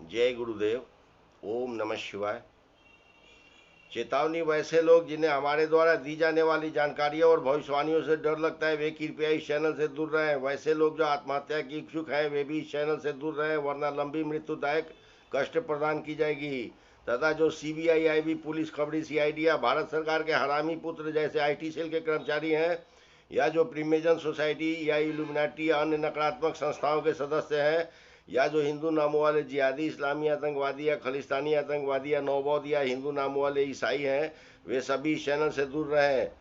जय गुरुदेव। ओम नमः शिवाय। चेतावनी, वैसे लोग जिन्हें हमारे द्वारा दी जाने वाली जानकारियों और भविष्यवाणियों से डर लगता है वे कृपया इस चैनल से दूर रहें। वैसे लोग जो आत्महत्या की इच्छुक हैं वे भी इस चैनल से दूर रहें, वरना लंबी मृत्युदायक कष्ट प्रदान की जाएगी। तथा जो सीबीआई, आईबी, पुलिस, खबरी, सीआईडी या भारत सरकार के हरामी पुत्र जैसे आईटी सेल के कर्मचारी हैं, या जो प्रीमेजन सोसाइटी या इल्यूमिनाटी या अन्य नकारात्मक संस्थाओं के सदस्य हैं, या जो हिंदू नामों वाले जिहादी, इस्लामी आतंकवादी या खलिस्तानी आतंकवादी या नौबौद्ध या हिंदू नामों वाले ईसाई हैं, वे सभी इस चैनल से दूर रहें,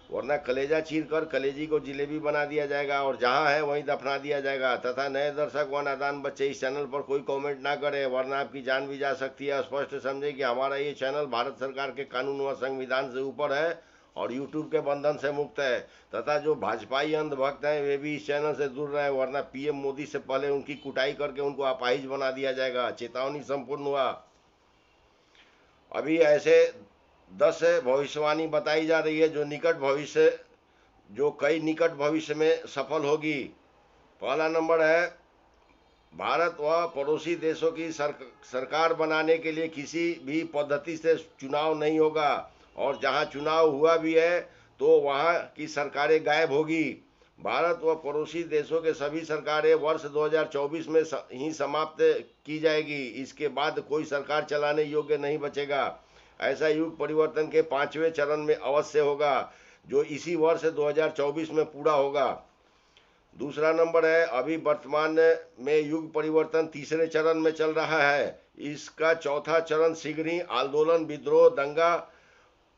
वरना कलेजा चीर कर कलेजी को जिलेबी बना दिया जाएगा और जहां है वहीं दफना दिया जाएगा। तथा नए दर्शक व नादान बच्चे इस चैनल पर कोई कमेंट ना करें, वरना आपकी जान भी जा सकती है। स्पष्ट समझे कि हमारा ये चैनल भारत सरकार के कानून व संविधान से ऊपर है और यूट्यूब के बंधन से मुक्त है। तथा जो भाजपाई अंधभक्त हैं वे भी इस चैनल से दूर रहे, वरना पीएम मोदी से पहले उनकी कुटाई करके उनको अपाहिज बना दिया जाएगा। चेतावनी संपूर्ण हुआ। अभी ऐसे 10 भविष्यवाणी बताई जा रही है जो कई निकट भविष्य में सफल होगी। पहला नंबर है, भारत व पड़ोसी देशों की सरकार बनाने के लिए किसी भी पद्धति से चुनाव नहीं होगा, और जहां चुनाव हुआ भी है तो वहां की सरकारें गायब होगी। भारत व पड़ोसी देशों के सभी सरकारें वर्ष 2024 में ही समाप्त की जाएगी। इसके बाद कोई सरकार चलाने योग्य नहीं बचेगा। ऐसा युग परिवर्तन के 5वें चरण में अवश्य होगा, जो इसी वर्ष 2024 में पूरा होगा। दूसरा नंबर है, अभी वर्तमान में युग परिवर्तन तीसरे चरण में चल रहा है। इसका चौथा चरण शीघ्र ही आंदोलन, विद्रोह, दंगा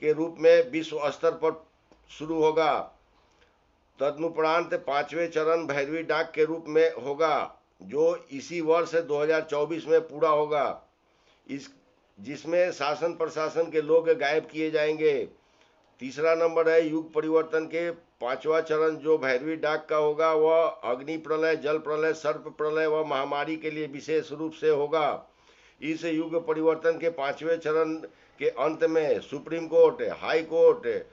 के रूप में विश्व स्तर पर शुरू होगा। तदनुपरांत 5वें चरण भैरवी डाक के रूप में होगा, जो इसी वर्ष 2024 में पूरा होगा, जिसमें शासन प्रशासन के लोग गायब किए जाएंगे। तीसरा नंबर है, युग परिवर्तन के 5वां चरण जो भैरवी डाक का होगा वह अग्नि प्रलय, जल प्रलय, सर्प प्रलय व महामारी के लिए विशेष रूप से होगा। इस युग परिवर्तन के 5वें चरण के अंत में सुप्रीम कोर्ट, हाई कोर्ट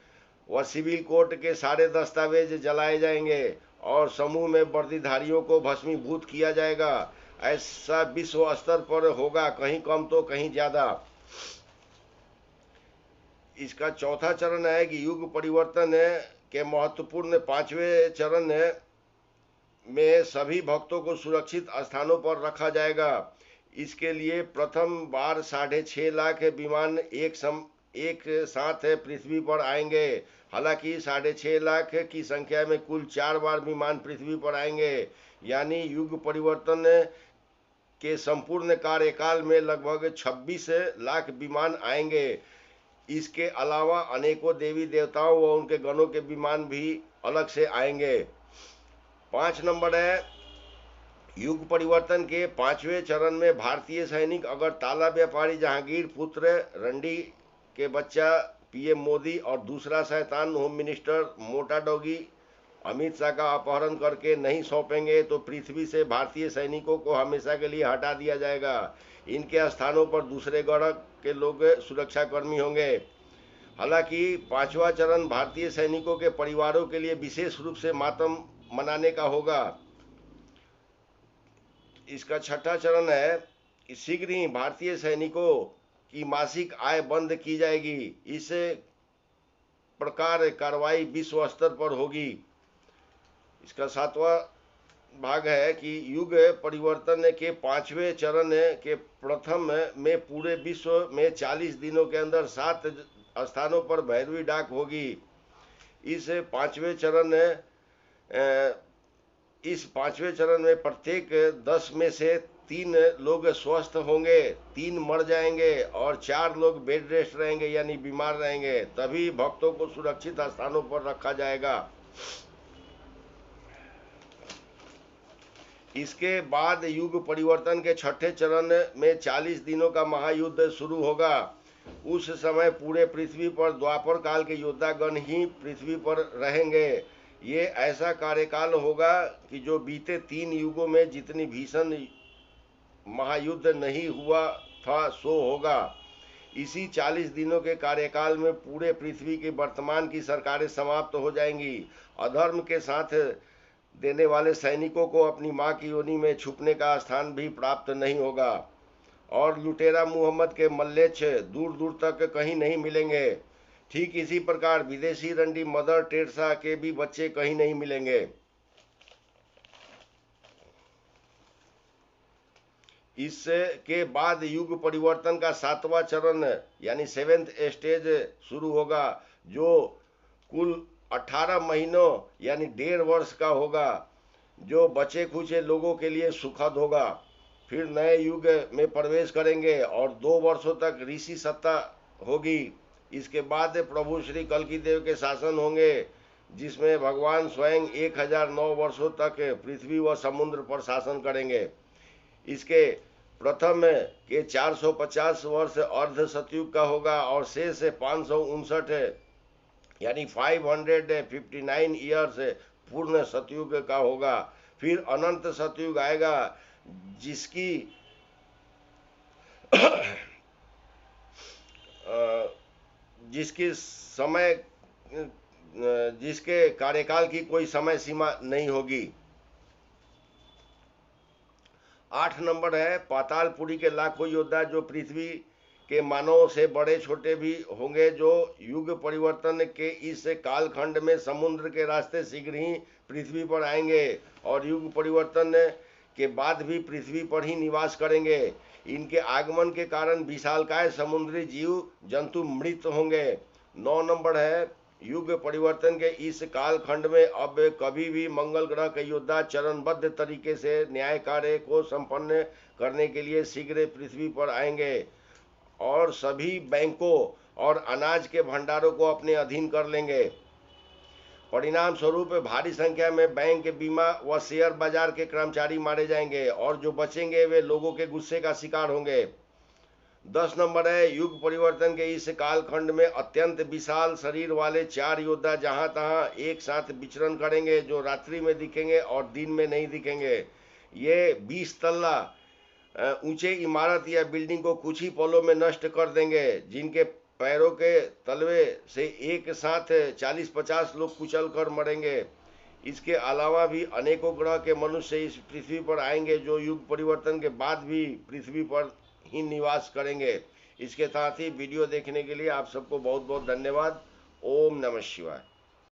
व सिविल कोर्ट के सारे दस्तावेज जलाए जाएंगे और समूह में वर्दीधारियों को भस्मीभूत किया जाएगा। ऐसा विश्व स्तर पर होगा, कहीं कम तो कहीं ज्यादा। इसका चौथा चरण है कि युग परिवर्तन के महत्वपूर्ण 5वें चरण में सभी भक्तों को सुरक्षित स्थानों पर रखा जाएगा। इसके लिए प्रथम बार 6.5 लाख विमान एक साथ पृथ्वी पर आएंगे। हालांकि 6.5 लाख की संख्या में कुल 4 बार विमान पृथ्वी पर आएंगे, यानी युग परिवर्तन के संपूर्ण कार्यकाल में लगभग 26 लाख विमान आएंगे। इसके अलावा अनेकों देवी देवताओं व उनके गणों के विमान भी अलग से आएंगे। 5 नंबर है, युग परिवर्तन के 5वें चरण में भारतीय सैनिक अगर ताला व्यापारी जहांगीर पुत्र रंडी के बच्चा पीएम मोदी और दूसरा शैतान होम मिनिस्टर मोटा डॉगी अमित शाह का अपहरण करके नहीं सौंपेंगे तो पृथ्वी से भारतीय सैनिकों को हमेशा के लिए हटा दिया जाएगा। इनके स्थानों पर दूसरे गढ़ के लोग सुरक्षाकर्मी होंगे। हालांकि 5वां चरण भारतीय सैनिकों के परिवारों के लिए विशेष रूप से मातम मनाने का होगा। इसका 6ठा चरण है कि शीघ्र ही भारतीय सैनिकों की मासिक आय बंद की जाएगी। इस प्रकार कार्रवाई विश्व स्तर पर होगी। इसका 7वां भाग है कि युग परिवर्तन के 5वें चरण के प्रथम में पूरे विश्व में 40 दिनों के अंदर 7 स्थानों पर भैरवी डाक होगी। इस पांचवें चरण में प्रत्येक 10 में से 3 लोग स्वस्थ होंगे, 3 मर जाएंगे और 4 लोग बेड रेस्ट रहेंगे, यानी बीमार रहेंगे। तभी भक्तों को सुरक्षित स्थानों पर रखा जाएगा। इसके बाद युग परिवर्तन के 6ठे चरण में 40 दिनों का महायुद्ध शुरू होगा। उस समय पूरे पृथ्वी पर द्वापर काल के योद्धागण ही पृथ्वी पर रहेंगे। ये ऐसा कार्यकाल होगा कि जो बीते 3 युगों में जितनी भीषण महायुद्ध नहीं हुआ था सो होगा। इसी 40 दिनों के कार्यकाल में पूरे पृथ्वी की वर्तमान की सरकारें समाप्त हो जाएंगी। अधर्म के साथ देने वाले सैनिकों को अपनी मां की योनि में छुपने का स्थान भी प्राप्त नहीं होगा और लुटेरा मुहम्मद के मल्लेच्छ दूर दूर तक कहीं नहीं मिलेंगे। ठीक इसी प्रकार विदेशी रंडी मदर टेरेसा के भी बच्चे कहीं नहीं मिलेंगे। इसके बाद युग परिवर्तन का 7वां चरण यानी 7th स्टेज शुरू होगा, जो कुल 18 महीनों यानी 1.5 वर्ष का होगा, जो बचे खुचे लोगों के लिए सुखद होगा। फिर नए युग में प्रवेश करेंगे और 2 वर्षों तक ऋषि सत्ता होगी। इसके बाद प्रभु श्री कल्कि देव के शासन होंगे, जिसमें भगवान स्वयं 1009 वर्षों तक पृथ्वी व समुद्र पर शासन करेंगे। इसके प्रथम के 450 वर्ष अर्ध सतयुग का होगा और शेष 559 यानी 559 ईयर्स पूर्ण सतयुग का होगा। फिर अनंत सतयुग आएगा, जिसके कार्यकाल की कोई समय सीमा नहीं होगी। 8 नंबर है पातालपुरी के लाखों योद्धा, जो पृथ्वी के मानव से बड़े छोटे भी होंगे, जो युग परिवर्तन के इस कालखंड में समुद्र के रास्ते शीघ्र ही पृथ्वी पर आएंगे और युग परिवर्तन के बाद भी पृथ्वी पर ही निवास करेंगे। इनके आगमन के कारण विशालकाय समुद्री जीव जंतु मृत होंगे। 9 नंबर है युग परिवर्तन के इस कालखंड में अब कभी भी मंगल ग्रह के योद्धा चरणबद्ध तरीके से न्याय कार्य को संपन्न करने के लिए शीघ्र पृथ्वी पर आएंगे और सभी बैंकों और अनाज के भंडारों को अपने अधीन कर लेंगे। परिणाम स्वरूप भारी संख्या में बैंक, बीमा व शेयर बाजार के कर्मचारी मारे जाएंगे और जो बचेंगे वे लोगों के गुस्से का शिकार होंगे। 10 नंबर है युग परिवर्तन के इस कालखंड में अत्यंत विशाल शरीर वाले 4 योद्धा जहां तहां एक साथ विचरण करेंगे, जो रात्रि में दिखेंगे और दिन में नहीं दिखेंगे। ये 20 तल्ला ऊंचे इमारत या बिल्डिंग को कुछ ही पलों में नष्ट कर देंगे, जिनके पैरों के तलवे से एक साथ 40-50 लोग कुचल कर मरेंगे। इसके अलावा भी अनेकों ग्रह के मनुष्य इस पृथ्वी पर आएंगे, जो युग परिवर्तन के बाद भी पृथ्वी पर ही निवास करेंगे। इसके साथ ही वीडियो देखने के लिए आप सबको बहुत बहुत धन्यवाद। ओम नमः शिवाय।